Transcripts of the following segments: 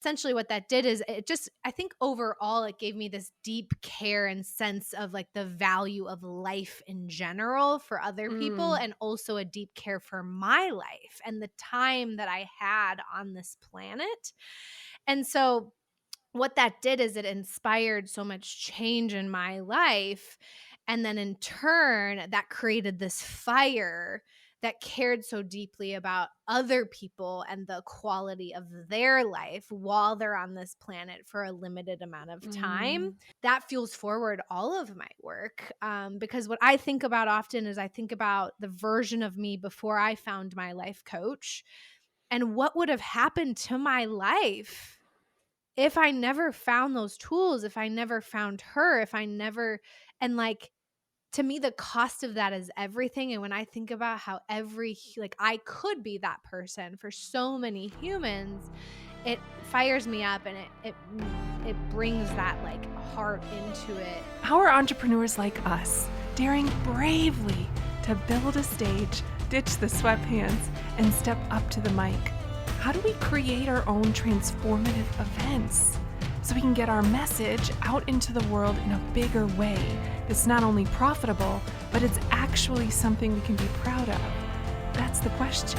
essentially what that did is it just, I think overall it gave me this deep care and sense of like the value of life in general for other people, Mm. and also a deep care for my life and the time that I had on this planet. And so what that did is it inspired so much change in my life. And then in turn, that created this fire that cared so deeply about other people and the quality of their life while they're on this planet for a limited amount of time. Mm. That fuels forward all of my work. Because what I think about often is I think about the version of me before I found my life coach and what would have happened to my life if I never found those tools, if I never found her, if I never, and like, to me, the cost of that is everything. And when I think about how like I could be that person for so many humans, it fires me up, and it brings that like heart into it. How are entrepreneurs like us daring bravely to build a stage, ditch the sweatpants, and step up to the mic? How do we create our own transformative events so we can get our message out into the world in a bigger way that's not only profitable, but it's actually something we can be proud of? That's the question.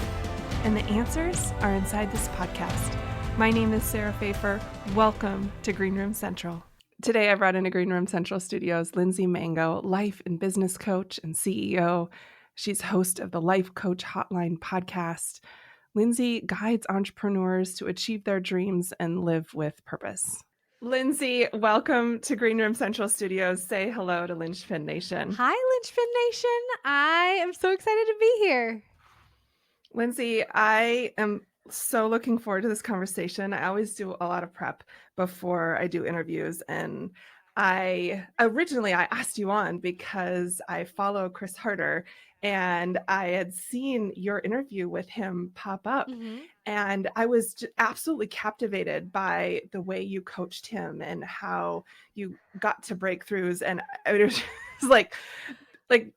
And the answers are inside this podcast. My name is Sarah Pfeiffer. Welcome to Green Room Central. Today I brought into Green Room Central Studios Lindsey Mango, life and business coach and CEO. She's host of the Life Coach Hotline podcast. Lindsey guides entrepreneurs to achieve their dreams and live with purpose. Lindsey, welcome to Green Room Central Studios. Say hello to Lynchpin Nation. Hi, Lynchpin Nation. I am so excited to be here. Lindsey, I am so looking forward to this conversation. I always do a lot of prep before I do interviews, and I asked you on because I follow Chris Harder, and I had seen your interview with him pop up, and I was absolutely captivated by the way you coached him and how you got to breakthroughs, and it was like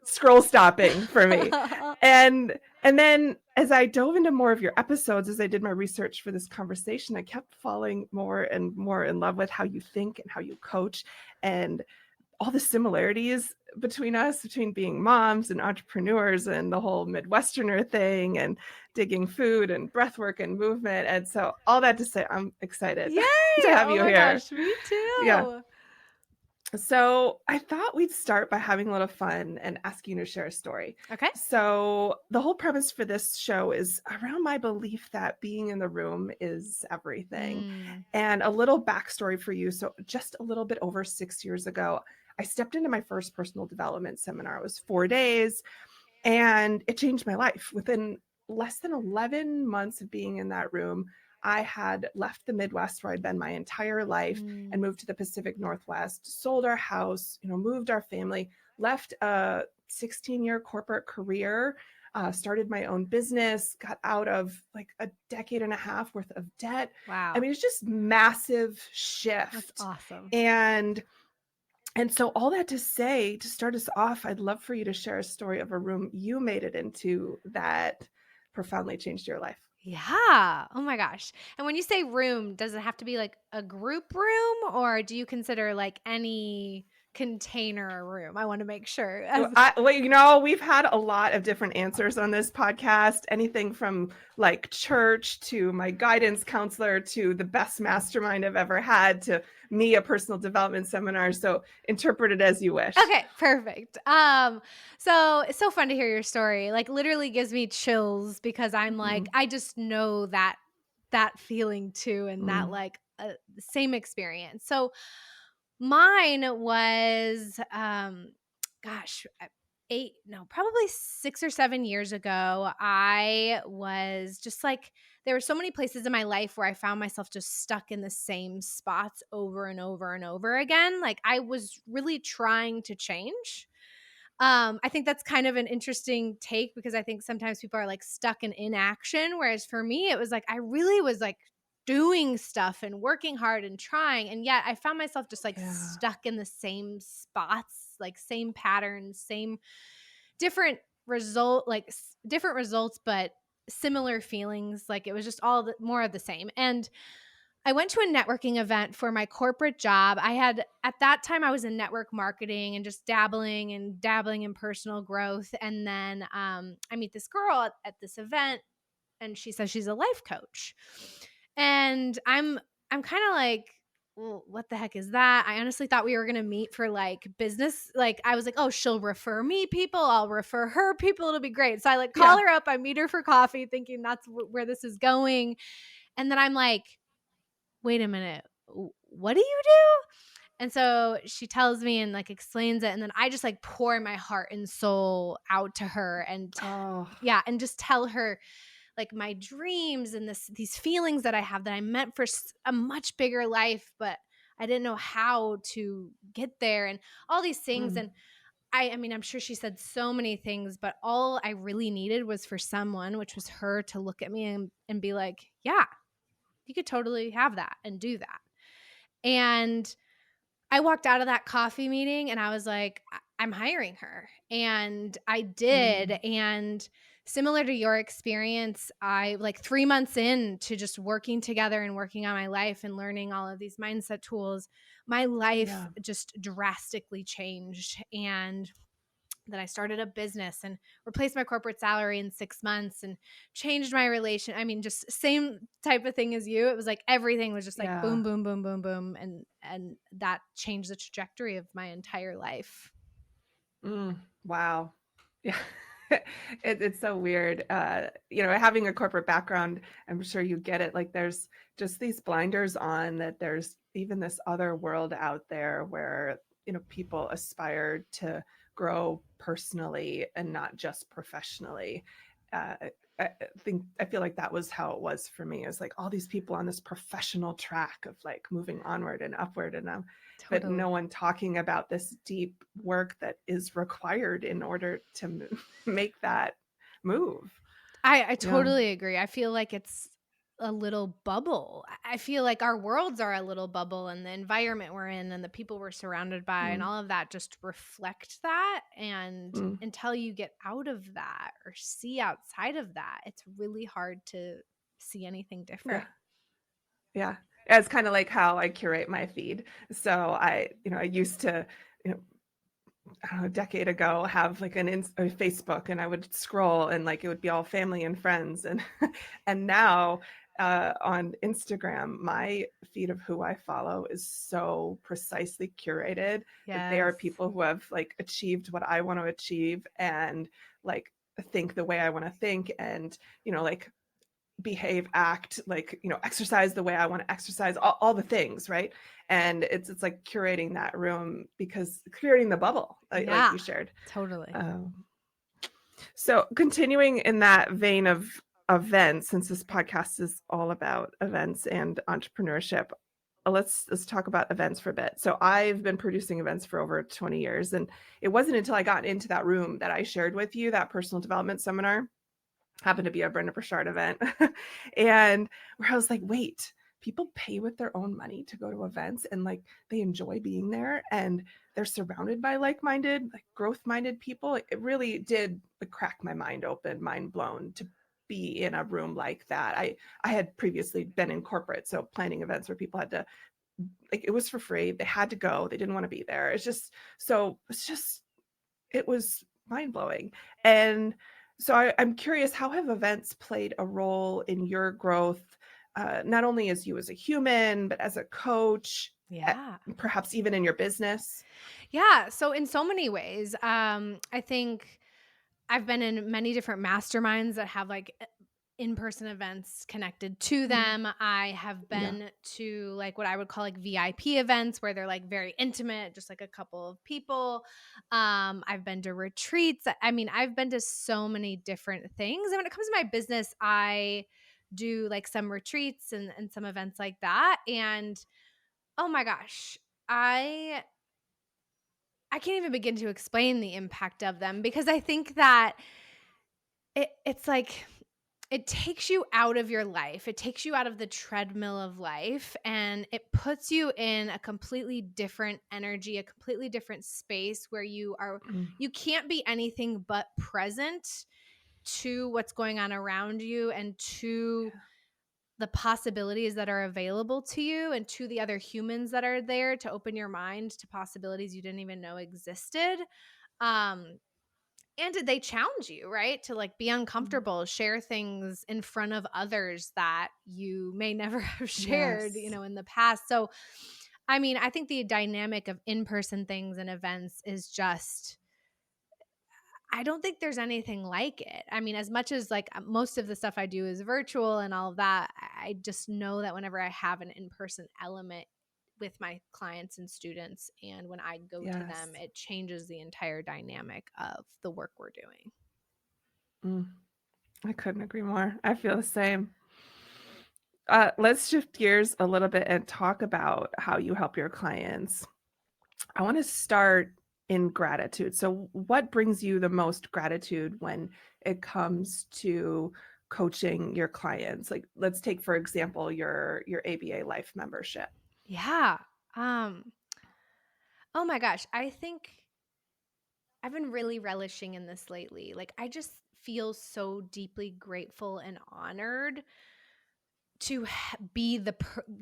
scroll stopping for me. And then as I dove into more of your episodes, as I did my research for this conversation, I kept falling more and more in love with how you think and how you coach, and all the similarities between us, between being moms and entrepreneurs and the whole Midwesterner thing and digging food and breath work and movement. And so all that to say, I'm excited Yay! to have you my here. Gosh, me too. Yeah. So I thought we'd start by having a little fun and asking you to share a story. Okay. So the whole premise for this show is around my belief that being in the room is everything. And a little backstory for you. So just a little bit over 6 years ago, I stepped into my first personal development seminar. It was 4 days, and it changed my life. Within less than 11 months of being in that room, I had left the Midwest where I'd been my entire life and moved to the Pacific Northwest, sold our house, moved our family, left a 16-year corporate career, started my own business, got out of like a decade and a half worth of debt. Wow. I mean, it's just massive shift. That's awesome. And so all that to say, to start us off, I'd love for you to share a story of a room you made it into that profoundly changed your life. Yeah. Oh my gosh. And when you say room, does it have to be like a group room, or do you consider like any container a room? I want to make sure. We've had a lot of different answers on this podcast, anything from like church to my guidance counselor to the best mastermind I've ever had to me, a personal development seminar. So interpret it as you wish. Okay, perfect. So it's so fun to hear your story. Like literally gives me chills because I'm like, I just know that feeling too, and that like same experience. So mine was, probably 6 or 7 years ago. I was just like, there were so many places in my life where I found myself just stuck in the same spots over and over and over again. Like I was really trying to change. I think that's kind of an interesting take because I think sometimes people are like stuck in inaction. Whereas for me, it was like, I really was like doing stuff and working hard and trying. And yet I found myself just like stuck in the same spots, like same patterns, same different different results, but similar feelings. Like it was just more of the same. And I went to a networking event for my corporate job. I had at that time I was in network marketing and just dabbling in personal growth. And then I meet this girl at this event, and she says she's a life coach. And I'm kind of like, well, what the heck is that? I honestly thought we were going to meet for like business. Like I was like, oh, she'll refer me people. I'll refer her people. It'll be great. So I like call Yeah. her up. I meet her for coffee thinking that's where this is going. And then I'm like, wait a minute. What do you do? And so she tells me and like explains it. And then I just like pour my heart and soul out to her and Oh. yeah, and just tell her like my dreams and these feelings that I have that I meant for a much bigger life, but I didn't know how to get there and all these things. Mm. And I mean, I'm sure she said so many things, but all I really needed was for someone, which was her, to look at me and be like, yeah, you could totally have that and do that. And I walked out of that coffee meeting and I was like, I'm hiring her. And I did. Mm. And similar to your experience, I like 3 months into just working together and working on my life and learning all of these mindset tools, my life Yeah. just drastically changed. And then I started a business and replaced my corporate salary in 6 months and changed my relation. I mean, just same type of thing as you. It was like everything was just like Yeah. boom, boom, boom, boom, boom. And that changed the trajectory of my entire life. Mm. Wow. Yeah. It's so weird. Having a corporate background, I'm sure you get it. Like there's just these blinders on that there's even this other world out there where, people aspire to grow personally and not just professionally. Uh, I feel like that was how it was for me. It was like all these people on this professional track of like moving onward and upward, and but no Totally. one talking about this deep work that is required in order to make that move. I Yeah. totally agree. I feel like it's a little bubble. I feel like our worlds are a little bubble and the environment we're in and the people we're surrounded by and Mm, all of that just reflect that. And mm, until you get out of that or see outside of that, it's really hard to see anything yeah. different. Yeah. It's kind of like how I curate my feed. So I used to, you know, I don't know, a decade ago have like a Facebook, and I would scroll and like it would be all family and friends, and and now on Instagram my feed of who I follow is so precisely curated that they are Yes. people who have like achieved what I want to achieve and like think the way I want to think, and like behave, act, like, exercise the way I want to exercise, all the things, right? And it's like curating that room, because curating the bubble, like Yeah, you shared. totally. Um, so continuing in that vein of events, since this podcast is all about events and entrepreneurship, let's talk about events for a bit. So I've been producing events for over 20 years, and it wasn't until I got into that room that I shared with you, that personal development seminar, happened to be a Brenda Burchard event, and where I was like, wait, people pay with their own money to go to events, and like they enjoy being there, and they're surrounded by like-minded, like growth-minded people. It really did like, crack my mind open, mind blown to be in a room like that. I had previously been in corporate, so planning events where people had to, like, it was for free. They had to go. They didn't want to be there. It was mind blowing. And so I'm curious, how have events played a role in your growth, not only as you as a human, but as a coach, Yeah. perhaps even in your business? Yeah. So in so many ways, I think I've been in many different masterminds that have like in-person events connected to Mm, them. I have yeah. been to like what I would call like VIP events where they're like very intimate, just like a couple of people. I've been to retreats. I mean, I've been to so many different things. And when it comes to my business, I do like some retreats and some events like that. And oh my gosh, I I can't even begin to explain the impact of them because I think that it's like it takes you out of your life. It takes you out of the treadmill of life and it puts you in a completely different energy, a completely different space where Mm, you can't be anything but present to what's going on around you and to yeah. the possibilities that are available to you and to the other humans that are there, to open your mind to possibilities you didn't even know existed. Um, and they challenge you, right? To like be Mm. uncomfortable, share things in front of others that you may never have shared, Yes. in the past. So, I mean, I think the dynamic of in-person things and events is just, I don't think there's anything like it. I mean, as much as like most of the stuff I do is virtual and all of that, I just know that whenever I have an in-person element with my clients and students, and when I go to Yes. them, it changes the entire dynamic of the work we're doing. Mm. I couldn't agree more. I feel the same. Let's shift gears a little bit and talk about how you help your clients. I want to start in gratitude. So, what brings you the most gratitude when it comes to coaching your clients? Like, let's take for example your ABA Life membership. Yeah. Um, oh my gosh, I think I've been really relishing in this lately. Like I just feel so deeply grateful and honored to be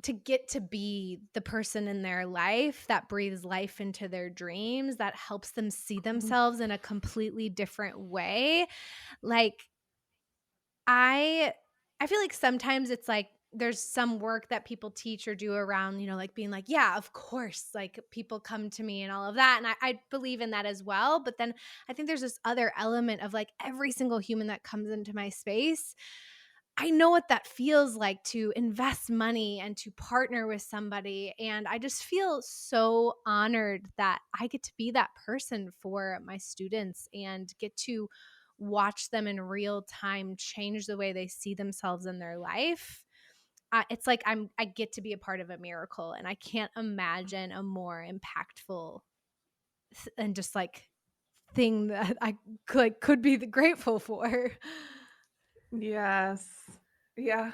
to get to be the person in their life that breathes life into their dreams, that helps them see Mhm. themselves in a completely different way. Like I I feel like sometimes it's like there's some work that people teach or do around, like being like, yeah, of course, like people come to me and all of that. And I believe in that as well. But then I think there's this other element of like every single human that comes into my space. I know what that feels like to invest money and to partner with somebody. And I just feel so honored that I get to be that person for my students and get to watch them in real time change the way they see themselves in their life. It's like I get to be a part of a miracle, and I can't imagine a more impactful and just like thing that I could be grateful for. Yes. Yeah.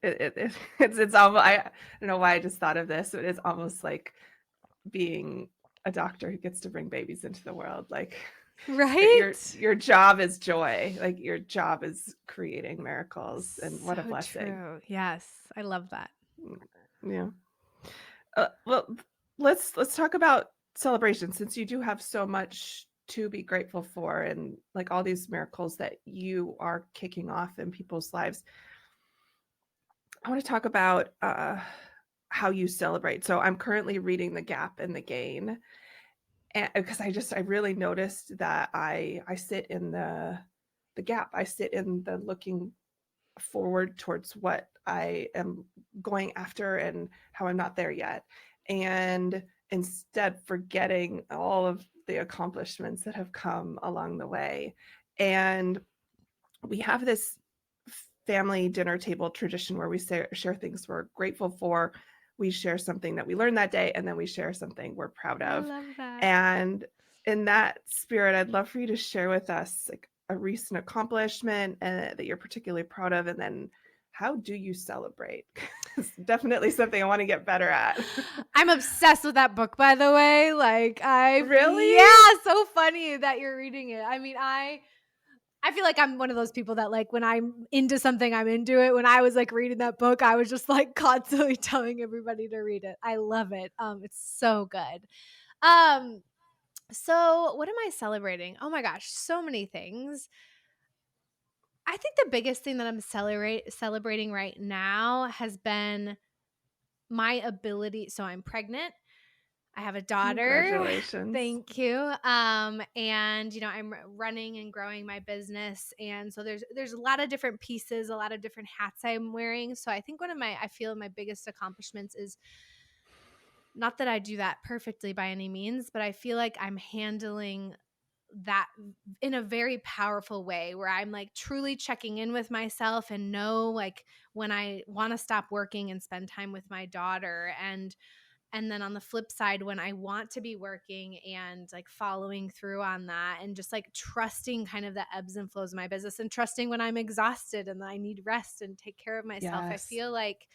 It it's almost I don't know why I just thought of this. It is almost like being a doctor who gets to bring babies into the world. Like your Right? your job is joy. Like your job is creating miracles, and what a So blessing. true. Yes, I love that. Mm, yeah. Well, let's talk about celebration since you do have so much to be grateful for and like all these miracles that you are kicking off in people's lives. I want to talk about how you celebrate. So I'm currently reading The Gap and the Gain, and because I really noticed that I sit in the gap. I sit in the looking forward towards what I am going after and how I'm not there yet. And instead forgetting all of the accomplishments that have come along the way. And we have this family dinner table tradition where we share things we're grateful for. We share something that we learned that day, and then we share something we're proud I of. love that. And in that spirit, I'd love for you to share with us like a recent accomplishment that you're particularly proud of, and then how do you celebrate? It's definitely something I want to get better at. I'm obsessed with that book, by the way. Like Really? yeah, so funny that you're reading it. I mean, I feel like I'm one of those people that like when I'm into something, I'm into it. When I was like reading that book, I was just like constantly telling everybody to read it. I love it. It's so good. Um, so what am I celebrating? Oh my gosh, so many things. I think the biggest thing that I'm celebrating right now has been my ability. So I'm pregnant. I have a daughter. Congratulations. Thank you. And I'm running and growing my business, and so there's a lot of different pieces, a lot of different hats I'm wearing. So I think I feel my biggest accomplishments is not that I do that perfectly by any means, but I feel like I'm handling that in a very powerful way where I'm like truly checking in with myself and know like when I want to stop working and spend time with my daughter, and then on the flip side, when I want to be working and like following through on that and just like trusting kind of the ebbs and flows of my business and trusting when I'm exhausted and I need rest and take care of myself. I Yes. feel like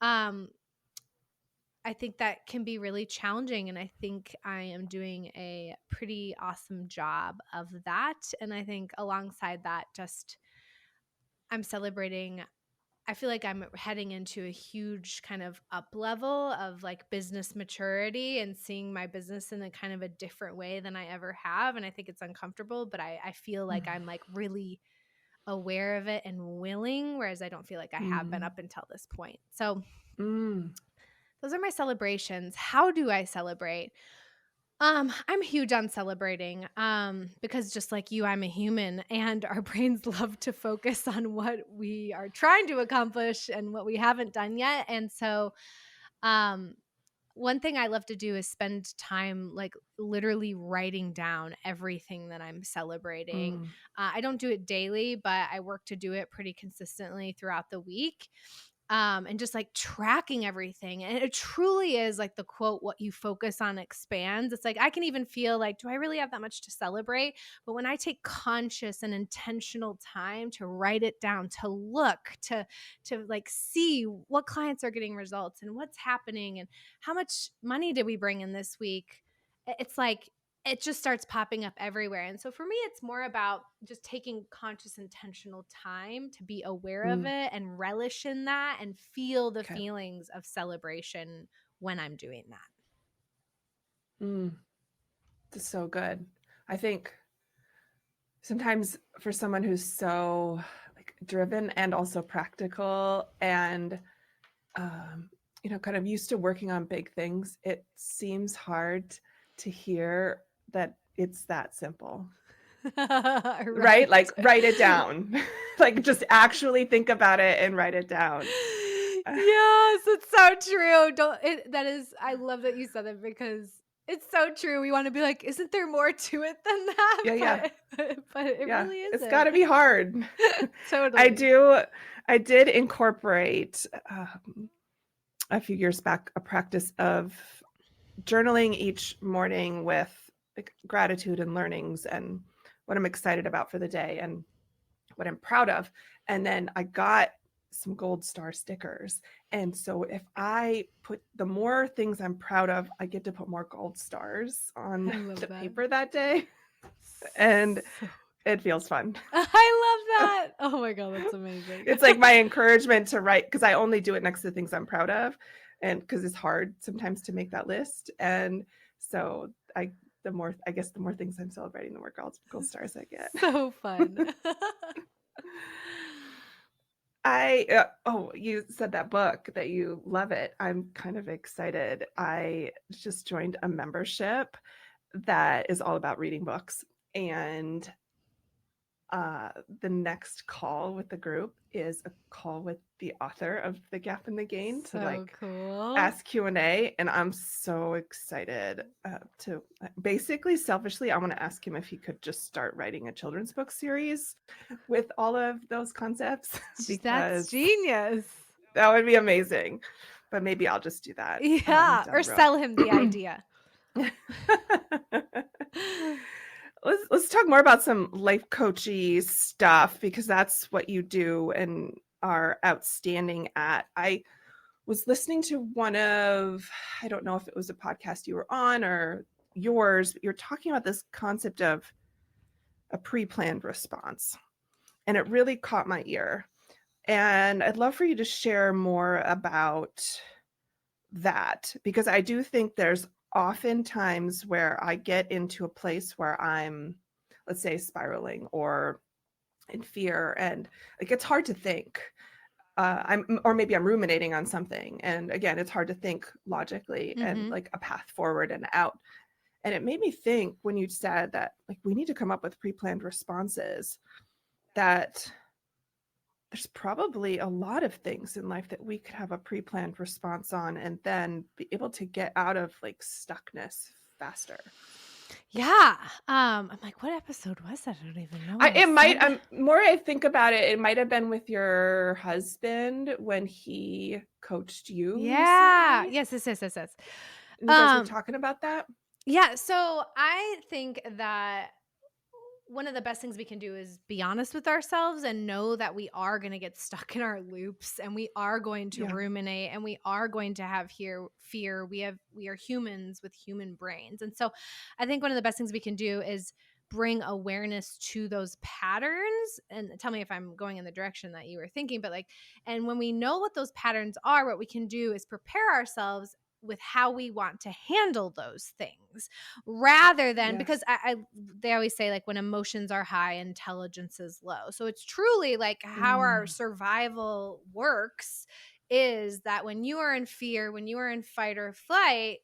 um I think that can be really challenging, and I think I am doing a pretty awesome job of that. And I think alongside that, just I'm celebrating, I feel like I'm heading into a huge kind of up level of like business maturity and seeing my business in a kind of a different way than I ever have. And I think it's uncomfortable, but I feel like I'm like really aware of it and willing, whereas I don't feel like I have been Mm. up until this point. So Mm. those are my celebrations. How do I celebrate? I'm huge on celebrating, because just like you, I'm a human and our brains love to focus on what we are trying to accomplish and what we haven't done yet. And so, um, one thing I love to do is spend time like literally writing down everything that I'm celebrating. Mm. I don't do it daily, but I work to do it pretty consistently throughout the week. And just like tracking everything. And it truly is like the quote, what you focus on expands. It's like I can even feel like, do I really have that much to celebrate? But when I take conscious and intentional time to write it down, to look, to like see what clients are getting results and what's happening and how much money did we bring in this week, it's like it just starts popping up everywhere. And so for me, it's more about just taking conscious, intentional time to be aware of Mm. it and relish in that and feel the Okay. feelings of celebration when I'm doing that. Mm. That's so good. I think sometimes for someone who's so like driven and also practical and kind of used to working on big things, it seems hard to hear that it's that simple. Right? Right. Like write it down. Like just actually think about it and write it down. Yes, it's so true. That is, I love that you said it because it's so true. We want to be like, isn't there more to it than that? Yeah, yeah. But it Yeah. really It's got to be isn't. hard. I Totally. do I did incorporate a few years back a practice of journaling each morning with like gratitude and learnings and what I'm excited about for the day and what I'm proud of. And then I got some gold star stickers. And so if I put the more things I'm proud of, I get to put more gold stars on I love the that. paper that day. And So it feels fun. I love that. Oh my God, that's amazing. It's like my encouragement to write because I only do it next to things I'm proud of. And because it's hard sometimes to make that list. And so the more things I'm celebrating, the more gold stars I get. So fun. You said that book that you love it. I'm kind of excited. I just joined a membership that is all about reading books. And the next call with the group is a call with the author of The Gap and the Gain to So like cool. ask Q&A. And I'm so excited to basically selfishly, I want to ask him if he could just start writing a children's book series with all of those concepts That's because genius. that would be amazing. But maybe I'll just do that Yeah. down Or the road. sell him the idea. Let's talk more about some life coachy stuff because that's what you do and are outstanding at. I was listening to I don't know if it was a podcast you were on or yours, but you're talking about this concept of a pre-planned response. And it really caught my ear. And I'd love for you to share more about that because I do think there's often times where I get into a place where I'm, let's say, spiraling or in fear, and like it's hard to think. Or maybe I'm ruminating on something, and again, it's hard to think logically and like a path forward and out. And it made me think when you said that like we need to come up with pre-planned responses that there's probably a lot of things in life that we could have a pre-planned response on and then be able to get out of like stuckness faster. Yeah. I'm like, what episode was that? I don't even know what I It might, said. more I think about it, it might have been with your husband when he coached you Yeah. recently. Yes, yes, yes, yes, yes. And you guys were Um, talking about that. yeah, so I think that one of the best things we can do is be honest with ourselves and know that we are going to get stuck in our loops and we are going to Yeah. ruminate and we are going to have fear. We are humans with human brains. And so I think one of the best things we can do is bring awareness to those patterns. And tell me if I'm going in the direction that you were thinking, but like, and when we know what those patterns are, what we can do is prepare ourselves with how we want to handle those things rather than, because Yes. they always say like when emotions are high, intelligence is low. So it's truly like how our Mm. survival works is that when you are in fear, when you are in fight or flight,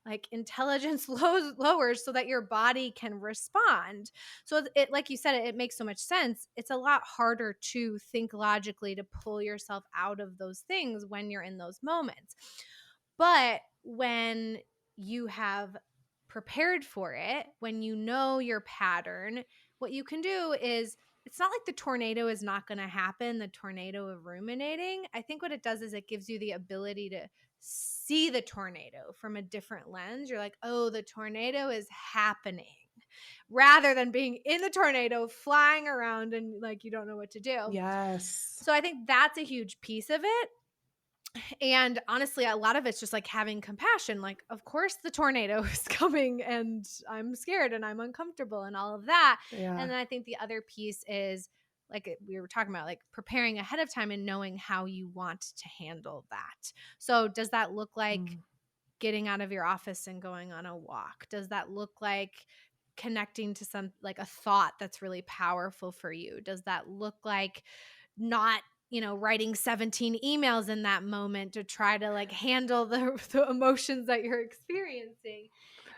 like intelligence lowers so that your body can respond. So it, like you said, it makes so much sense. It's a lot harder to think logically, to pull yourself out of those things when you're in those moments. But when you have prepared for it, when you know your pattern, what you can do is, it's not like the tornado is not going to happen, the tornado of ruminating. I think what it does is it gives you the ability to see the tornado from a different lens. You're like, oh, the tornado is happening, rather than being in the tornado, flying around and like you don't know what to do. Yes. So I think that's a huge piece of it. And honestly, a lot of it's just like having compassion. Like, of course, the tornado is coming and I'm scared and I'm uncomfortable and all of that. And Yeah. then I think the other piece is like we were talking about, like preparing ahead of time and knowing how you want to handle that. So, does that look like Mm. getting out of your office and going on a walk? Does that look like connecting to some, like a thought that's really powerful for you? Does that look like not, writing 17 emails in that moment to try to like handle the emotions that you're experiencing?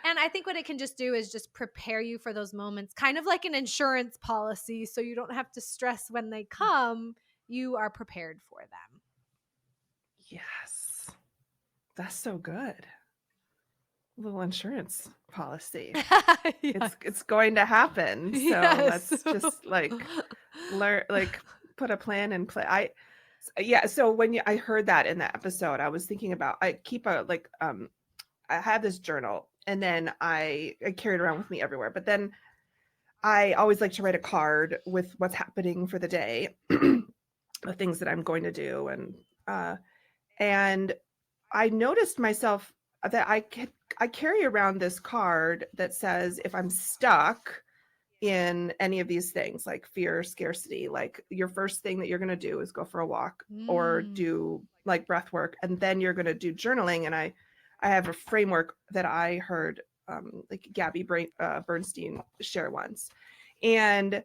And I think what it can just do is just prepare you for those moments, kind of like an insurance policy. So you don't have to stress when they come, you are prepared for them. Yes. That's so good. Little insurance policy. Yes. It's going to happen. So Yes. let's just like learn, like put a plan in play. Yeah, so I heard that in the episode, I was thinking about, I keep a like I have this journal, and then I carry it around with me everywhere. But then I always like to write a card with what's happening for the day, the things that I'm going to do, uh and I noticed myself that I carry around this card that says if I'm stuck in any of these things, like fear, scarcity, like your first thing that you're going to do is go for a walk or Mm. do like breath work, and then you're going to do journaling. And I have a framework that I heard like Bernstein share once, and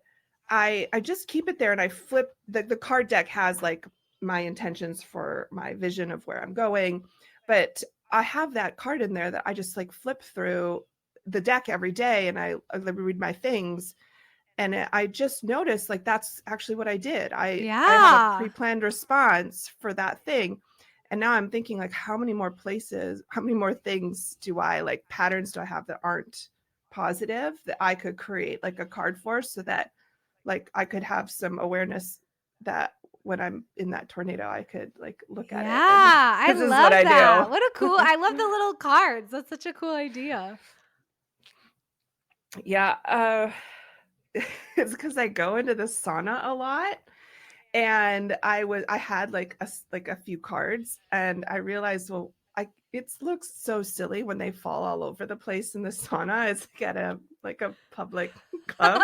I just keep it there, and I flip the card deck has like my intentions for my vision of where I'm going, but I have that card in there that I just like flip through the deck every day, and I read my things, and I just noticed like that's actually what I did. I have a Yeah. pre-planned response for that thing. And now I'm thinking like how many more things do I like patterns do I have that aren't positive that I could create like a card for, so that like I could have some awareness that when I'm in that tornado I could like look at Yeah, it, and I because this is what love I that. What a do. cool, I love the little cards. That's such a cool idea. Yeah, it's because I go into the sauna a lot, and I had like a few cards, and I realized, well, it looks so silly when they fall all over the place in the sauna. It's like at a public club.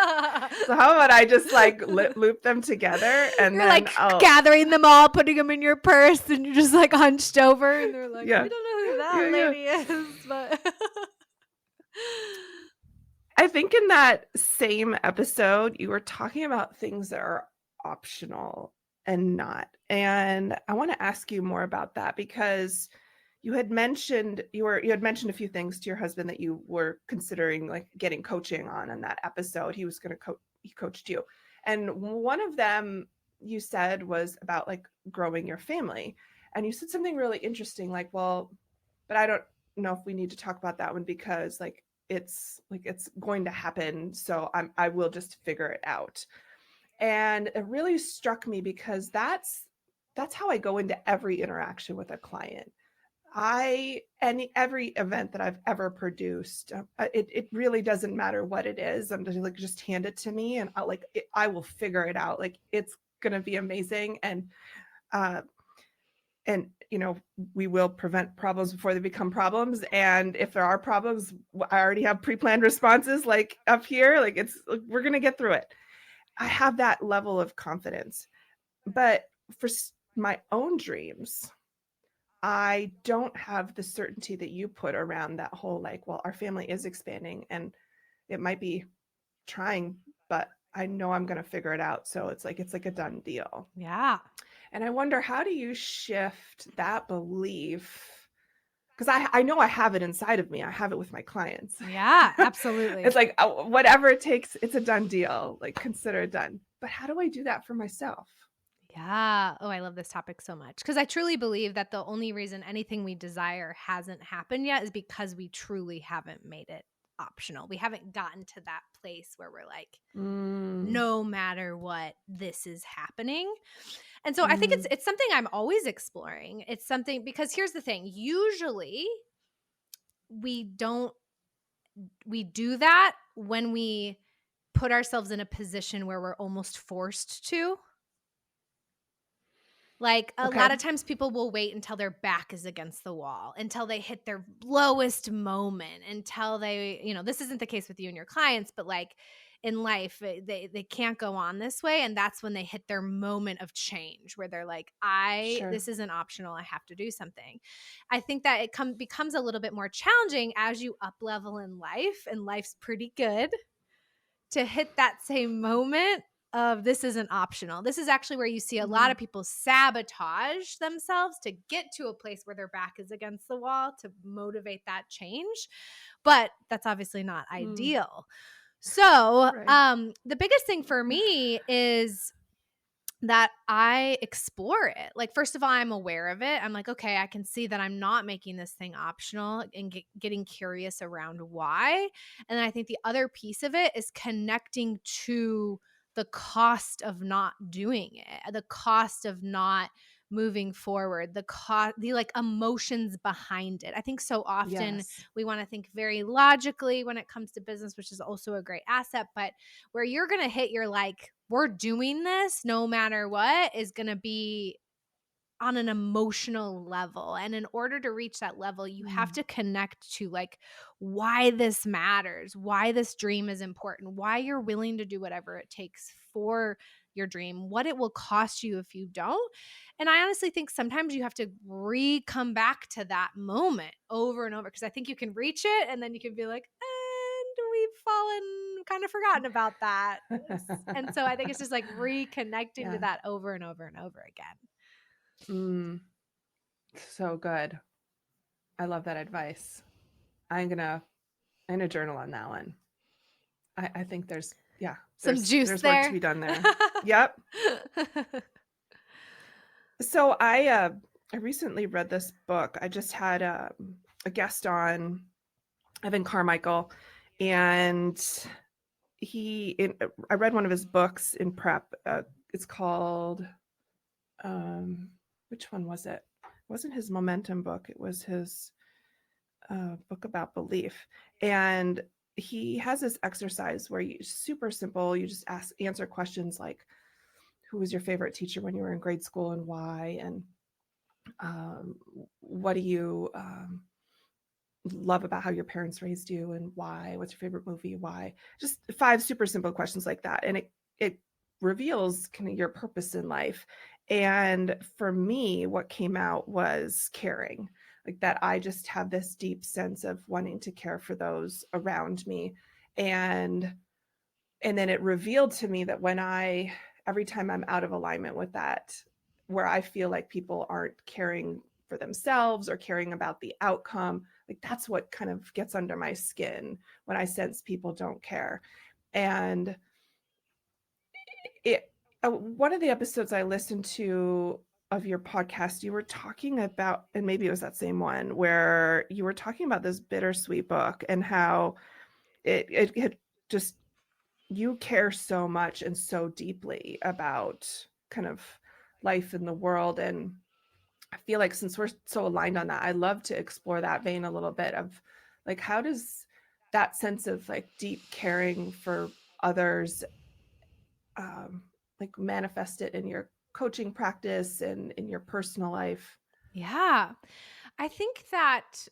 So how about I just like loop them together, and You're then like I'll gathering them all, putting them in your purse, and you're just like hunched over, and they're like, yeah, we don't know who yeah, that yeah. lady is, but I think in that same episode, you were talking about things that are optional and not. And I want to ask you more about that, because you had mentioned a few things to your husband that you were considering like getting coaching on in that episode. He coached you. And one of them you said was about like growing your family. And you said something really interesting, like, well, but I don't know if we need to talk about that one, because it's going to happen, so I will just figure it out. And it really struck me, because that's how I go into every interaction with a client. Every event that I've ever produced, it really doesn't matter what it is. I'm just like, just hand it to me, and I will figure it out. Like, it's gonna be amazing. And uh and we will prevent problems before they become problems. And if there are problems, I already have pre-planned responses, like up here, like we're going to get through it. I have that level of confidence. But for my own dreams, I don't have the certainty that you put around that whole, like, well, our family is expanding and it might be trying, but I know I'm going to figure it out. So it's like a done deal. Yeah. And I wonder, how do you shift that belief? Because I know I have it inside of me. I have it with my clients. Yeah, absolutely. It's like, whatever it takes, it's a done deal. Like, consider it done. But how do I do that for myself? Yeah. Oh, I love this topic so much because I truly believe that the only reason anything we desire hasn't happened yet is because we truly haven't made it optional. We haven't gotten to that place where we're like, Mm, no matter what, this is happening. And so I think mm, it's something I'm always exploring. It's something because here's the thing. Usually we don't we do that when we put ourselves in a position where we're almost forced to. Like, a okay, lot of times people will wait until their back is against the wall, until they hit their lowest moment, until this isn't the case with you and your clients, but, like, in life, they can't go on this way, and that's when they hit their moment of change where they're like, sure. this isn't optional, I have to do something." I think that it becomes a little bit more challenging as you up level in life, and life's pretty good, to hit that same moment of this isn't optional. This is actually where you see a lot Mm, of people sabotage themselves to get to a place where their back is against the wall to motivate that change. But that's obviously not mm, ideal. So, right. the biggest thing for me is that I explore it. Like, first of all, I'm aware of it. I'm like, okay, I can see that I'm not making this thing optional and getting curious around why. And then I think the other piece of it is connecting to the cost of not doing it, the cost of not moving forward, the like emotions behind it. I think so often Yes. we want to think very logically when it comes to business, which is also a great asset, but where you're going to hit your like, we're doing this no matter what is going to be on an emotional level. And in order to reach that level, you have Mm, to connect to like why this matters, why this dream is important, why you're willing to do whatever it takes for your dream, what it will cost you if you don't. And I honestly think sometimes you have to come back to that moment over and over because I think you can reach it and then you can be like, and we've fallen kind of forgotten about that. And so I think it's just like reconnecting to yeah. that over and over and over again. Mm, so good. I love that advice. I'm gonna journal on that one. I think yeah, Some juice there's work to there. be done there. Yep. So I recently read this book. I just had a guest on, Evan Carmichael, and I read one of his books in prep. It's called, um, which one was it? It wasn't his momentum book. It was his book about belief. And he has this exercise where super simple. You just answer questions like, who was your favorite teacher when you were in grade school and why? And um, what do you love about how your parents raised you and why? What's your favorite movie? Why? Just 5 super simple questions like that. And it reveals kind of your purpose in life. And for me, what came out was caring. Like, that I just have this deep sense of wanting to care for those around me. And then it revealed to me that every time I'm out of alignment with that, where I feel like people aren't caring for themselves or caring about the outcome, like, that's what kind of gets under my skin, when I sense people don't care. And one of the episodes I listened to of your podcast, you were talking about, and maybe it was that same one, where you were talking about this bittersweet book and how it had just, you care so much and so deeply about kind of life in the world. And I feel like, since we're so aligned on that, I love to explore that vein a little bit of, like, how does that sense of like deep caring for others, like, manifest it in your coaching practice and in your personal life? Yeah. I think that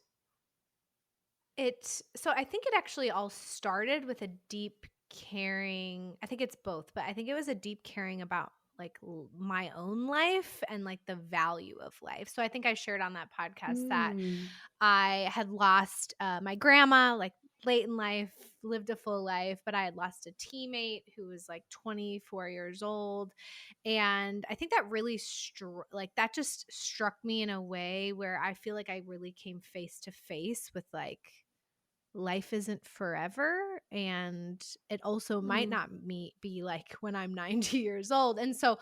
I think it actually all started with a deep caring. I think it's both, but I think it was a deep caring about like my own life and like the value of life. So I think I shared on that podcast that Mm, I had lost my grandma like late in life, lived a full life, but I had lost a teammate who was like 24 years old. And I think that really like that just struck me in a way where I feel like I really came face to face with like life isn't forever, and it also might mm, not be like when I'm 90 years old. And so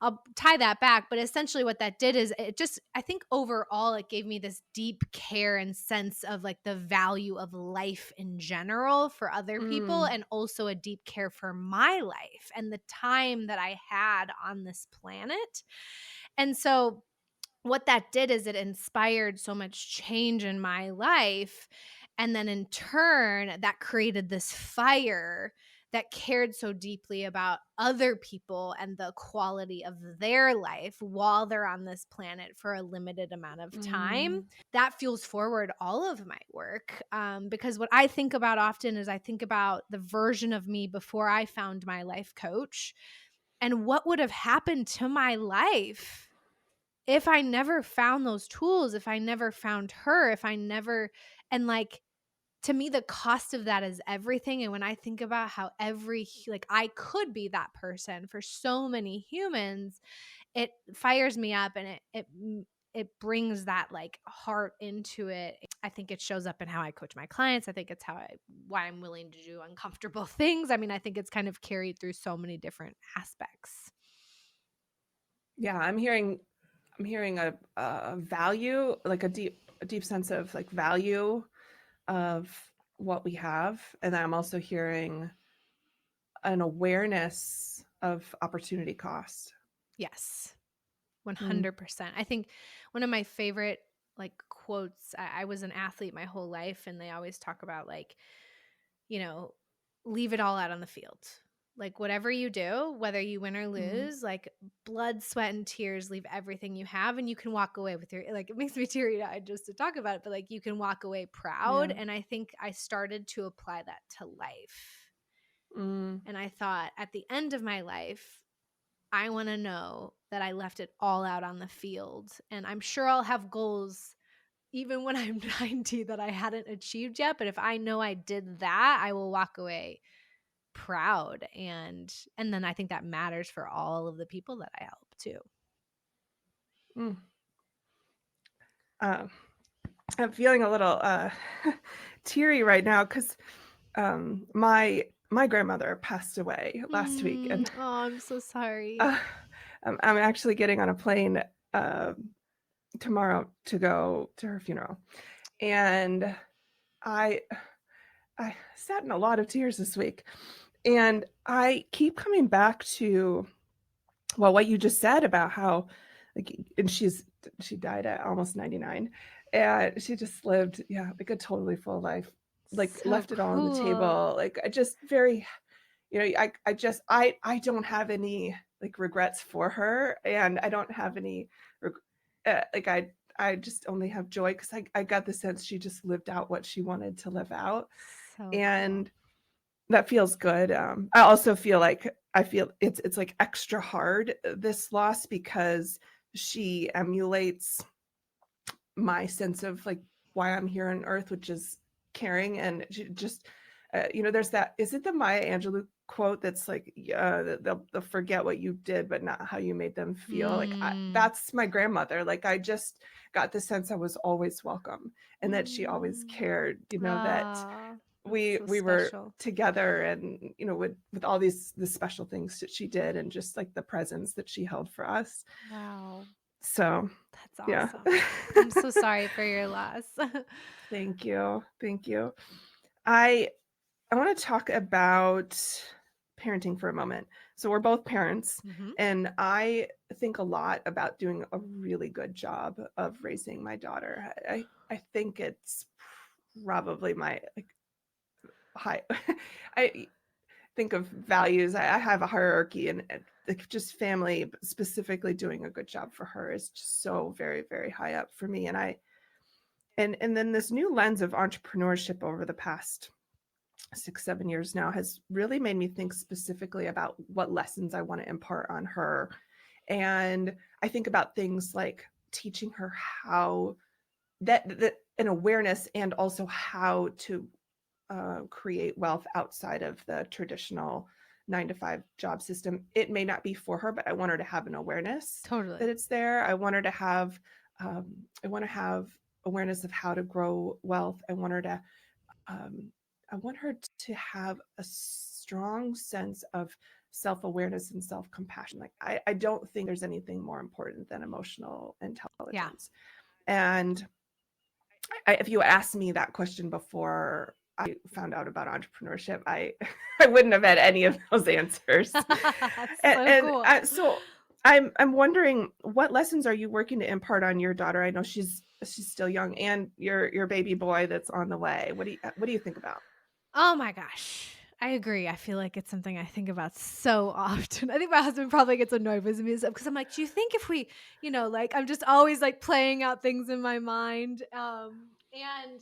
I'll tie that back, but essentially what that did is it just, I think overall it gave me this deep care and sense of like the value of life in general for other people, mm, and also a deep care for my life and the time that I had on this planet. And so what that did is it inspired so much change in my life. And then in turn, that created this fire that cared so deeply about other people and the quality of their life while they're on this planet for a limited amount of time. mm, That fuels forward all of my work. Because what I think about often is I think about the version of me before I found my life coach and what would have happened to my life if I never found those tools, if I never found her, if I never, and like, to me, the cost of that is everything. And when I think about how like I could be that person for so many humans, it fires me up, and it brings that like heart into it. I think it shows up in how I coach my clients. I think it's why I'm willing to do uncomfortable things. I mean, I think it's kind of carried through so many different aspects. yeah, I'm hearing a value, like a deep sense of like value of what we have, and I'm also hearing an awareness of opportunity cost. Yes. Mm, 100%. I think one of my favorite like quotes, I was an athlete my whole life, and they always talk about like, you know, leave it all out on the field. Like whatever you do, whether you win or mm, lose, like blood, sweat, and tears, leave everything you have, and you can walk away with your, like, it makes me teary eyed just to talk about it, but like you can walk away proud. yeah. And I think I started to apply that to life. Mm, And I thought at the end of my life, I want to know that I left it all out on the field. And I'm sure I'll have goals even when I'm 90 that I hadn't achieved yet. But if I know I did that, I will walk away proud. And then I think that matters for all of the people that I help too. mm. Uh, I'm feeling a little teary right now because my grandmother passed away last week, and Oh, I'm so sorry. uh, I'm actually getting on a plane uh, tomorrow to go to her funeral, and I I sat in a lot of tears this week, and I keep coming back to well what you just said about how like and she died at almost 99, and she just lived like a totally full life, like So left it all on the cool. table, like I just very I don't have any like regrets for her, and I don't have any like I just only have joy because I got the sense she just lived out what she wanted to live out, So cool. and that feels good. I also feel like I feel it's like extra hard this loss because she emulates my sense of like why I'm here on earth, which is caring. And she just, there's that. Is it the Maya Angelou quote that's like, they'll forget what you did, but not how you made them feel. Like Mm. that's my grandmother. Like I just got the sense I was always welcome and that she always Mm. cared. That Ah, that's so we were special. together, and with all the special things that she did, and just like the presence that she held for us. Wow. So That's yeah. awesome. I'm so sorry for your loss. Thank you. Thank you. I I want to talk about parenting for a moment. So we're both parents, Mhm. and I think a lot about doing a really good job of raising my daughter. I think it's probably my like high I think of values. I have a hierarchy, and like just family, but specifically doing a good job for her is just so very, very high up for me. And then this new lens of entrepreneurship over the past 6, 7 years now has really made me think specifically about what lessons I want to impart on her. And I think about things like teaching her how that an awareness, and also how to create wealth outside of the traditional 9 to 5 job system. It may not be for her, but I want her to have an awareness Totally. that it's there. I want her to have, I want to have awareness of how to grow wealth. Um, I want her to have a strong sense of self-awareness and self-compassion. Like I don't think there's anything more important than emotional Yeah. intelligence. And if you asked me that question before I found out about entrepreneurship, I wouldn't have had any of those answers. That's And, so and cool. I, so I'm wondering, what lessons are you working to impart on your daughter? I know she's still young, and your baby boy that's on the way. What do you think about? Oh my gosh. I agree. I feel like it's something I think about so often. I think my husband probably gets annoyed with me because I'm like, do you think if we, like I'm just always like playing out things in my mind. And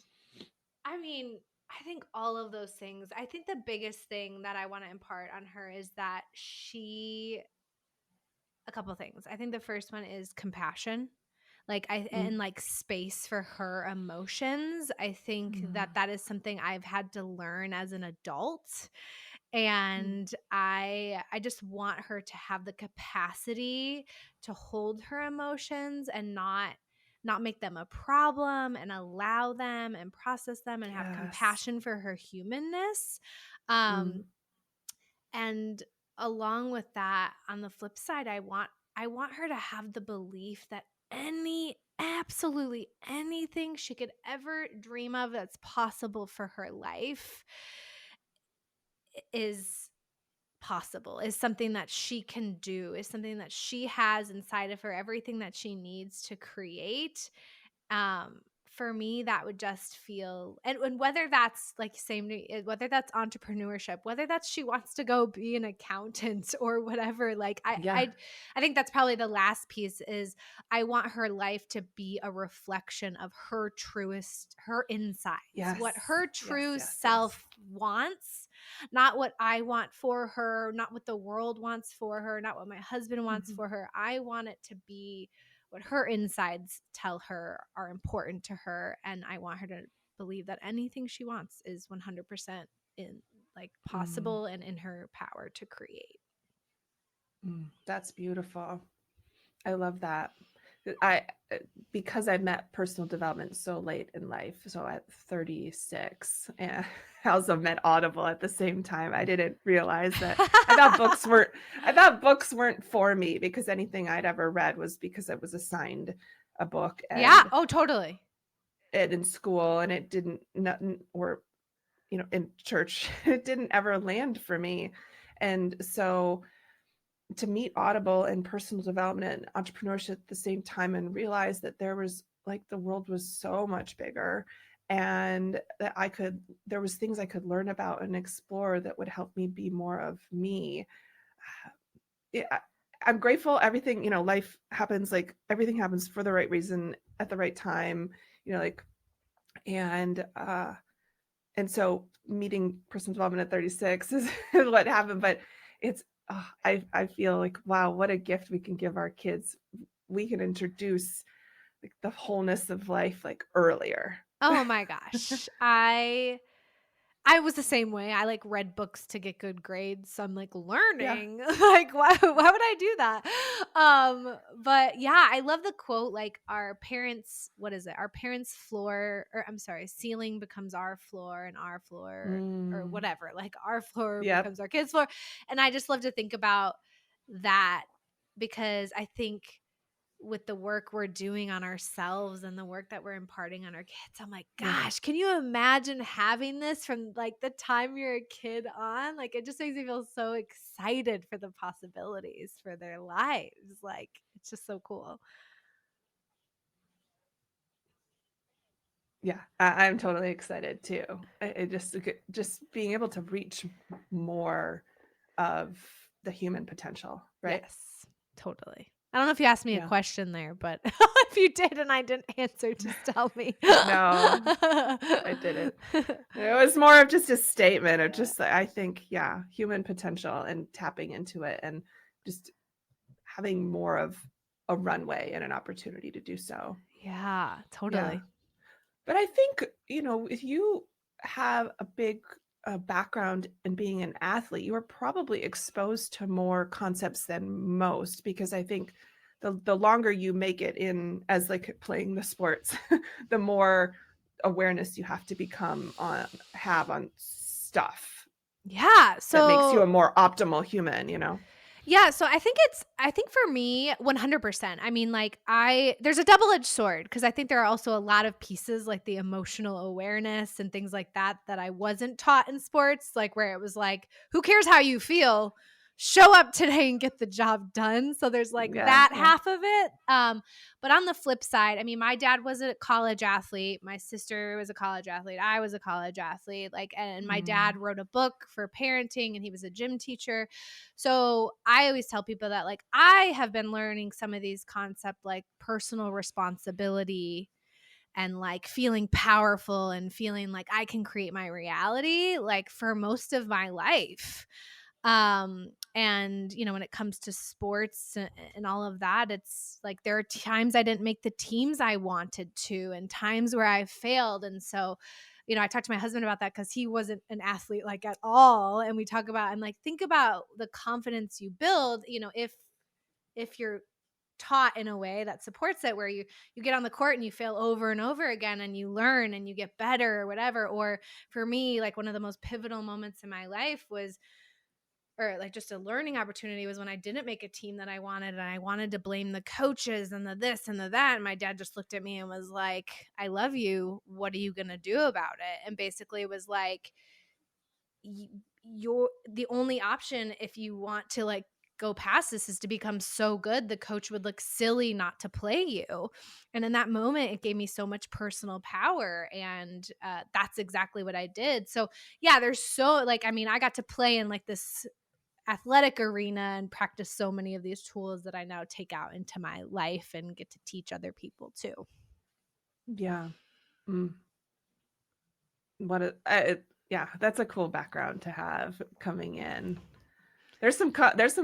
I mean, I think all of those things. I think the biggest thing that I want to impart on her is that a couple things. I think the first one is compassion. Mm, And like space for her emotions. I think mm, that is something I've had to learn as an adult, mm. and I just want her to have the capacity to hold her emotions and not make them a problem, and allow them and process them and have Yes. compassion for her humanness. Mm, Um and along with that, on the flip side, I want her to have the belief that absolutely anything she could ever dream of that's possible for her life is possible, is something that she can do, is something that she has inside of her, everything that she needs to create. For me, that would just feel, and whether that's like same whether that's entrepreneurship, whether that's she wants to go be an accountant or whatever, like yeah. I think that's probably the last piece. Is I want her life to be a reflection of her insides, what Yes. her Yes. true Yes. Yes. self wants, not what I want for her, not what the world wants for her, not what my husband wants Mhm. for her. I want it to be what her insides tell her are important to her, and I want her to believe that anything she wants is 100% in like Mm, possible and in her power to create. that's beautiful. I love that. I uh, because I met personal development so late in life, so at 36, and I also met Audible at the same time. I didn't realize that I thought books weren't for me, because anything I'd ever read was because I was assigned a book, Yeah. and Oh, totally. it in school, and it didn't nothing, or in church, it didn't ever land for me. And so to meet Audible and personal development and entrepreneurship at the same time, and realize that there was, like, the world was so much bigger, and that there was things I could learn about and explore that would help me be more of me. Yeah, I'm grateful. Everything, life happens, like everything happens for the right reason at the right time, like, and so meeting personal development at 36 is what happened. But it's, I feel like, wow, what a gift we can give our kids. We can introduce, like, the wholeness of life, like, earlier. Oh my gosh. I was the same way. I like read books to get good grades. So I'm like Yeah. learning. Like why would I do that? But yeah, I love the quote, like our parents, what is it? Our parents' floor, or I'm sorry, ceiling becomes our floor, and our floor, or Mm. whatever. Like our floor Yep. becomes our kids' floor. And I just love to think about that, because I think with the work we're doing on ourselves and the work that we're imparting on our kids, I'm like, Yeah. gosh, can you imagine having this from like the time you're a kid on? Like, it just makes me feel so excited for the possibilities for their lives. Like, it's just so cool. Yeah. I'm totally excited too. Just being able to reach more of the human potential, right? Yes, totally. I don't know if you asked me a Yeah. question there, but if you did and I didn't answer, just tell me. No, I didn't. It was more of just a statement of just, I think, yeah, human potential and tapping into it and just having more of a runway and an opportunity to do so. Yeah, Yeah. totally. But I think, if you have a big background in being an athlete, you are probably exposed to more concepts than most, because I think the longer you make it in as like playing the sports, the more awareness you have to have on stuff Yeah, that makes you a so more optimal human. yeah, so I think for me 100%. I mean, like there's a double-edged sword because I think there are also a lot of pieces like the emotional awareness and things like that I wasn't taught in sports, like where it was like, who cares how you feel? Show up today and get the job done. So there's like Yeah, that yeah. half of it. But on the flip side, I mean, my dad was a college athlete, my sister was a college athlete, I was a college athlete, like, and my dad Mm. wrote a book for parenting and he was a gym teacher. So I always tell people that like I have been learning some of these concepts like personal responsibility and like feeling powerful and feeling like I can create my reality like for most of my life. And when it comes to sports and all of that, it's like there are times I didn't make the teams I wanted to and times where I failed. And so I talked to my husband about that because he wasn't an athlete like at all. And we talk about, I'm like, think about the confidence you build, if you're taught in a way that supports it, where you get on the court and you fail over and over again and you learn and you get better or whatever. Or for me, like one of the most pivotal moments in my life was, or like just a learning opportunity, was when I didn't make a team that I wanted and I wanted to blame the coaches and the this and the that. And my dad just looked at me and was like, I love you. What are you going to do about it? And basically it was like, you're the only option if you want to like go past this is to become so good the coach would look silly not to play you. And in that moment it gave me so much personal power, and that's exactly what I did. So yeah, there's so like, I mean, I got to play in like this athletic arena and practice so many of these tools that I now take out into my life and get to teach other people too. Yeah. Mm. Yeah, that's a cool background to have coming in. There's some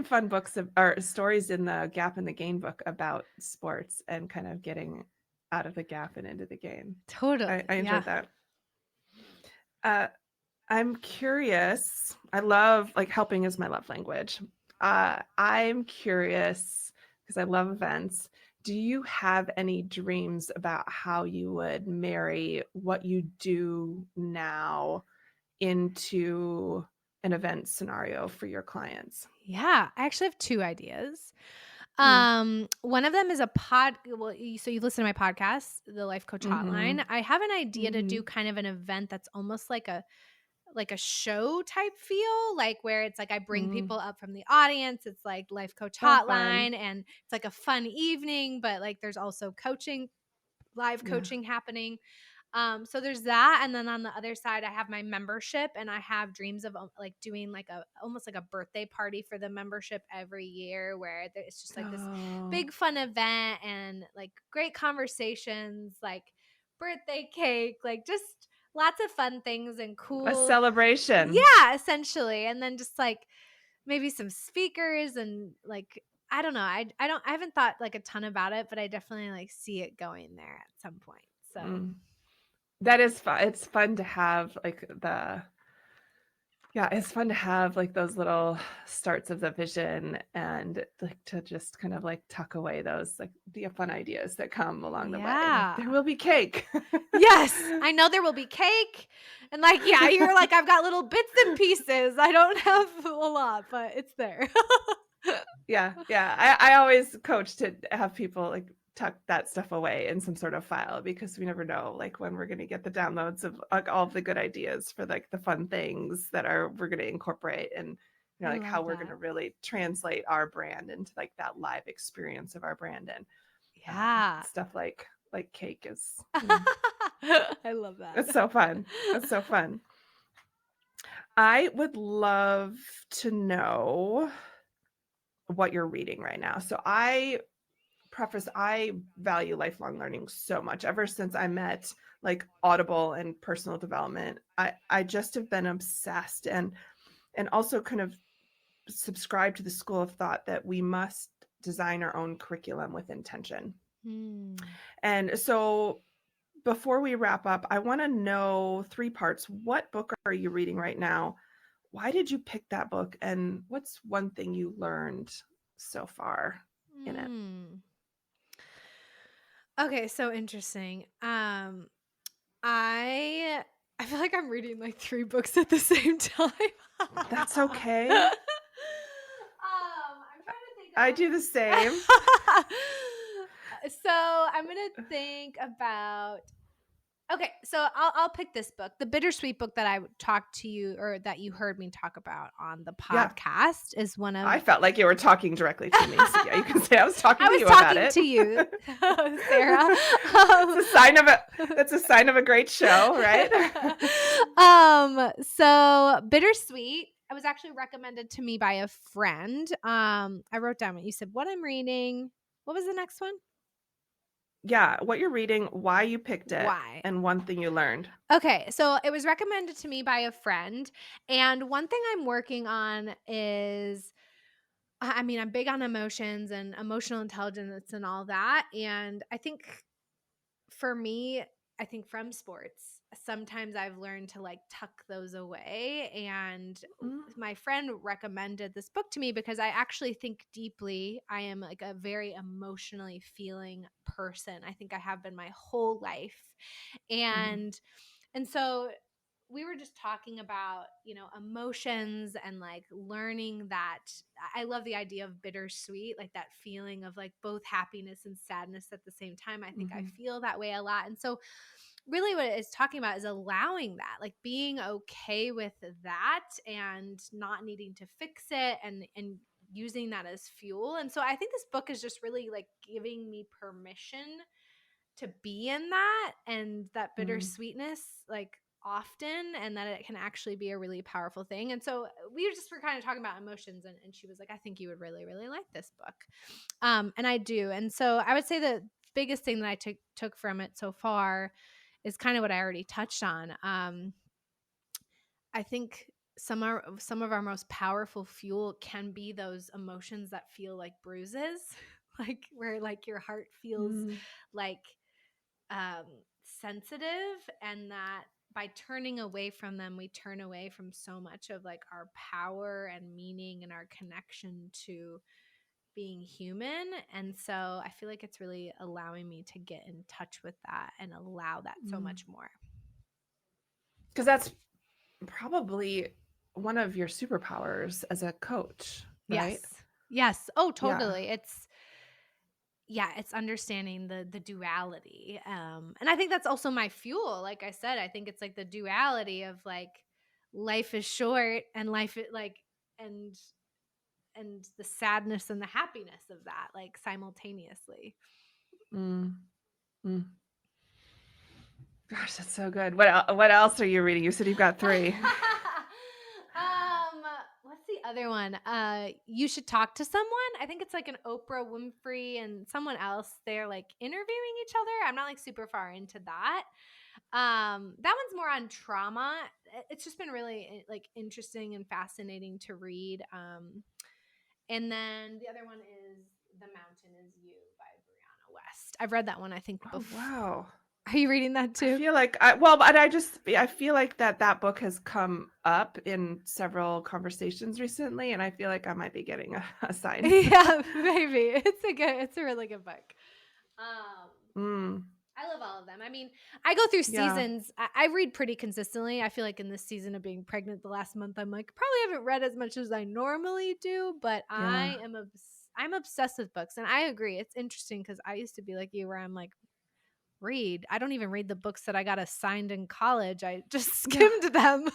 fun books or stories in the Gap and the Gain book about sports and kind of getting out of the gap and into the gain. Totally. I Yeah. enjoyed that. I'm curious. I love, like, helping is my love language. I'm curious because I love events. Do you have any dreams about how you would marry what you do now into an event scenario for your clients? Yeah, I actually have two ideas. Mm. One of them is so you listen to my podcast, the Life Coach Mm-hmm. Hotline. I have an idea to Mm-hmm. do kind of an event that's almost like a show type feel, like where it's like I bring Mm. people up from the audience. It's like Life Coach Oh, fun. Hotline, and it's like a fun evening, but like there's also live Yeah. coaching happening. So there's that, and then on the other side, I have my membership, and I have dreams of like doing like almost like a birthday party for the membership every year, where it's just like this Oh, big fun event and like great conversations, like birthday cake, like just lots of fun things and a cool, celebration. yeah, essentially, and then just like maybe some speakers and like I don't know, I haven't thought like a ton about it, but I definitely like see it going there at some point. So Mm. That is fun. It's fun to have it's fun to have like those little starts of the vision and like to just kind of like tuck away those like the fun ideas that come along the way. Like there yeah. will be cake. Yes, I know there will be cake. And like, yeah, you're like, I've got little bits and pieces. I don't have a lot, but it's there. Yeah, yeah. I always coach to have people like tuck that stuff away in some sort of file, because we never know like when we're going to get the downloads of like all of the good ideas for like the fun things that we're going to incorporate, and I like how love we're going to that. really translate our brand into like that live experience of our brand. And Yeah. stuff like cake is I love that. it's so fun. It's so fun. I would love to know, what you're reading right now. So I preface, I value lifelong learning so much. Ever since I met like Audible and personal development, I just have been obsessed, and also kind of subscribe to the school of thought that we must design our own curriculum with intention. Hmm. And so before we wrap up, I want to know three parts. What book are you reading right now? Why did you pick that book? And what's one thing you learned so far in it? Hmm. Okay, so interesting. I feel like I'm reading like three books at the same time. That's okay. I'm trying to think I do the same. of. So I'm gonna think about. Okay, so I'll pick this book, the bittersweet book that I talked to you, or that you heard me talk about on the Yeah. podcast, is one of. I felt like you were talking directly to me. So yeah, you can say I was talking I to was you about talking it. to you, Sarah. That's a sign of a great show, right? So bittersweet. I was actually recommended to me by a friend. I wrote down what you said. What I'm reading. What was the next one? Yeah, what you're reading, why you picked it, Why? and one thing you learned. Okay, so it was recommended to me by a friend, and one thing I'm working on is, I mean, I'm big on emotions and emotional intelligence and all that, and I think for me, I think from sports, sometimes I've learned to like tuck those away. And Mm, my friend recommended this book to me because I actually think deeply. I am like a very emotionally feeling person. I think I have been my whole life. mhm, And so we were just talking about, emotions and like learning that I love the idea of bittersweet, like that feeling of like both happiness and sadness at the same time. I think I mhm, feel that way a lot. And so really what it's talking about is allowing that, like being okay with that and not needing to fix it, and using that as fuel. And so I think this book is just really like giving me permission to be in that, and that mm, bittersweetness like often, and that it can actually be a really powerful thing. And so were kind of talking about emotions, and she was like, I think you would really, really like this book. And I do. And so I would say the biggest thing that I took from it so far is kind of what I already touched on. I think some of our most powerful fuel can be those emotions that feel like bruises, like where like your heart feels mm, like um, sensitive, and that by turning away from them, we turn away from so much of like our power and meaning and our connection to being human. And so I feel like it's really allowing me to get in touch with that and allow that so mm. much more. Because that's probably one of your superpowers as a coach, right? Yes. Yes. Oh, Yeah. totally. It's understanding the duality. And I think that's also my fuel. Like I said, I think it's like the duality of like life is short, and and and the sadness and the happiness of that, like simultaneously. Mm, mm. Gosh, that's so good. What else are you reading? You said you've got three. What's the other one? You Should Talk to Someone. I think it's like an Oprah Winfrey and someone else. They're like interviewing each other. I'm not like super far into that. That one's more on trauma. It's just been really like interesting and fascinating to read. And then the other one is The Mountain Is You by Brianna West. I've read that one, I think, Oh, before. wow. Are you reading that I too? feel like I feel like that book has come up in several conversations recently, and I feel like I might be getting a sign. Yeah, maybe. It's a really good book. Um, Mm, I love all of them. I mean, I go through yeah, seasons. I read pretty consistently. I feel like in this season of being pregnant the last month, I'm like, probably haven't read as much as I normally do, but yeah, I'm obsessed with books. And I agree. It's interesting because I used to be like you, where I'm like, read. I don't even read the books that I got assigned in college. I just yeah, skimmed them.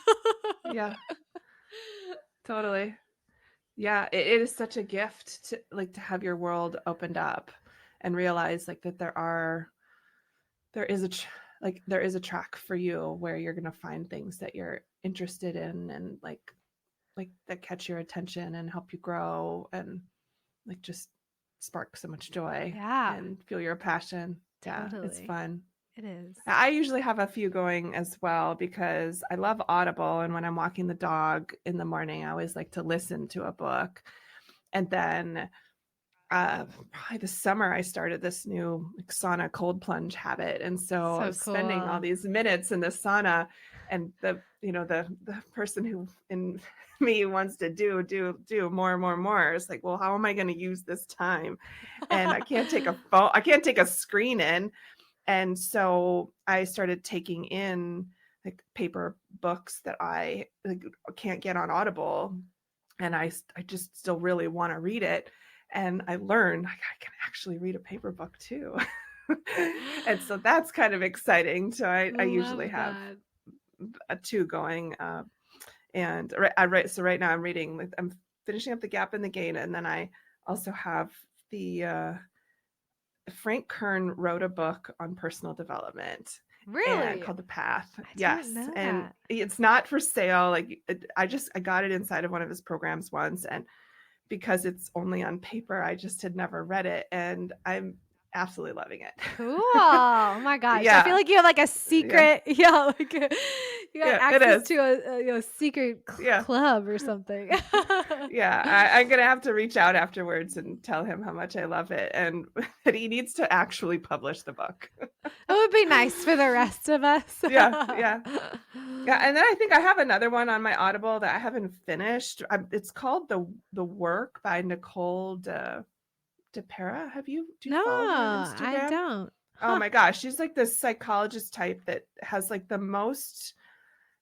yeah, totally. Yeah, it is such a gift to have your world opened up and realize like that there is there is a track for you where you're gonna find things that you're interested in and like that catch your attention and help you grow. And like just spark so much joy Yeah, and feel your passion. Yeah, it's totally. fun. It is. I usually have a few going as well because I love Audible. And when I'm walking the dog in the morning, I always like to listen to a book. And then probably this summer, I started this new like, sauna cold plunge habit. And so I So was spending all cool. these minutes in the sauna, and the person who in me wants to do more. It's like, well, how am I going to use this time? And I can't take a phone, I can't take a screen in. And so I started taking in like paper books that I like, can't get on Audible. And I just still really want to read it. And I learned like, I can actually read a paper book too. And so that's kind of exciting. So I usually Love have that. a two going. And so right now I'm reading, like, I'm finishing up The Gap and the Gain. And then I also have the Frank Kern wrote a book on personal development and Really? called The Path. I didn't Yes. know And that. it's not for sale. Like I got it inside of one of his programs once. And because it's only on paper, I just had never read it. And I'm absolutely loving Cool. it. Oh my gosh. I feel Yeah. like you have like a Yeah. secret, yeah, like you got Yeah. It access is. to a secret Yeah. club or something. Yeah, I'm gonna have to reach out afterwards and tell him how much I love it and that he needs to actually publish the book. It would be nice for the rest of us. Yeah, yeah. Yeah, and then I think I have another one on my Audible that I haven't finished. It's called The Work by Nicole DePera. Do you No, follow her on I Instagram? don't. Oh Huh. my gosh, she's like this psychologist type that has like the most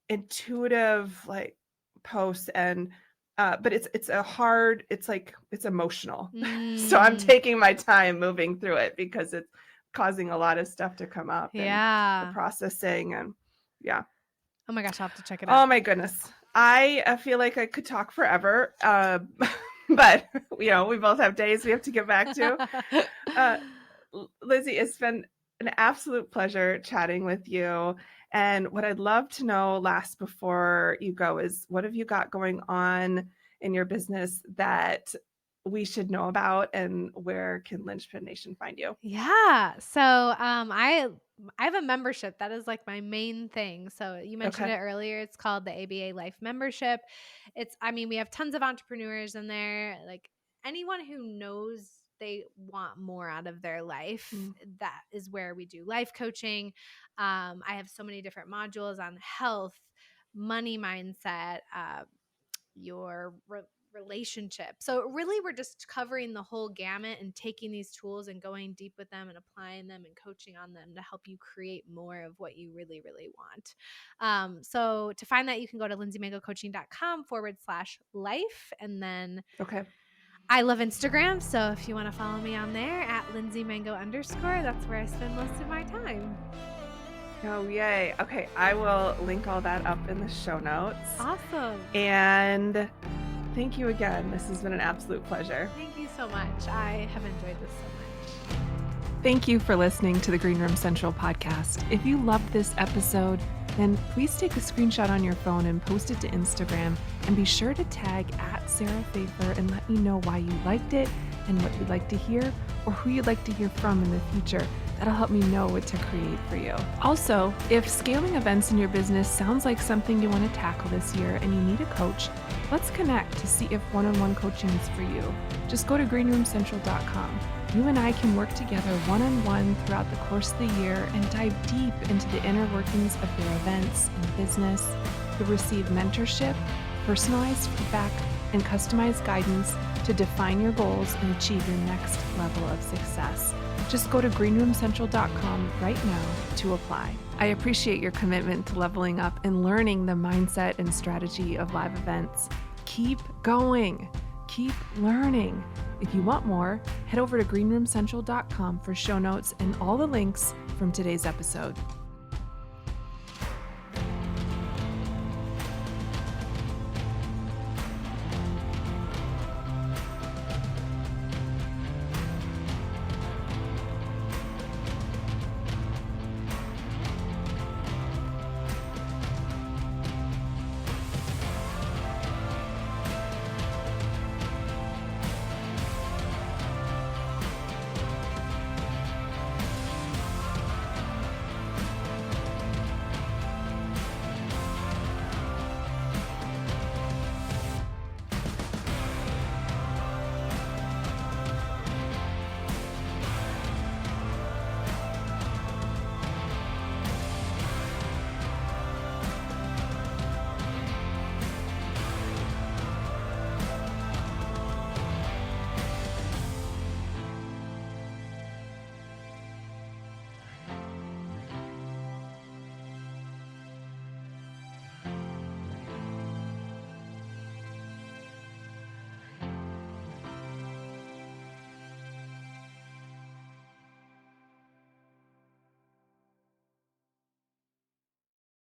intuitive like posts, and but it's emotional. So I'm Mm, taking my time moving through it because it's causing a lot of stuff to come up and the yeah. processing, and yeah. Oh my gosh, I'll have to check it Oh out. my goodness. I feel like I could talk forever. But we both have days we have to get back to. Uh, Lizzie, it's been an absolute pleasure chatting with you. And what I'd love to know last before you go is, what have you got going on in your business that we should know about, and where can Lynchpin Nation find you? Yeah. So, I have a membership that is like my main thing. So you mentioned Okay. it earlier. It's called the ABA Life Membership. I mean, we have tons of entrepreneurs in there. Like anyone who knows they want more out of their life, Mm. that is where we do life coaching. I have so many different modules on health, money mindset, your relationship. So really we're just covering the whole gamut and taking these tools and going deep with them and applying them and coaching on them to help you create more of what you really, really want. So to find that, you can go to lindseymangocoaching.com/life. And then Okay. I love Instagram. So if you want to follow me on there at lindseymango_, that's where I spend most of my time. Oh, yay. Okay. I will link all that up in the show notes. Awesome. And thank you again. This has been an absolute pleasure. Thank you so much. I have enjoyed this so much. Thank you for listening to the Green Room Central podcast. If you loved this episode, then please take a screenshot on your phone and post it to Instagram, and be sure to tag @SarahPfeiffer and let me know why you liked it and what you'd like to hear, or who you'd like to hear from in the future. That'll help me know what to create for you. Also, if scaling events in your business sounds like something you want to tackle this year and you need a coach, let's connect to see if one-on-one coaching is for you. Just go to greenroomcentral.com. You and I can work together one-on-one throughout the course of the year and dive deep into the inner workings of your events and business. You'll receive mentorship, personalized feedback, and customized guidance to define your goals and achieve your next level of success. Just go to greenroomcentral.com right now to apply. I appreciate your commitment to leveling up and learning the mindset and strategy of live events. Keep going. Keep learning. If you want more, head over to greenroomcentral.com for show notes and all the links from today's episode.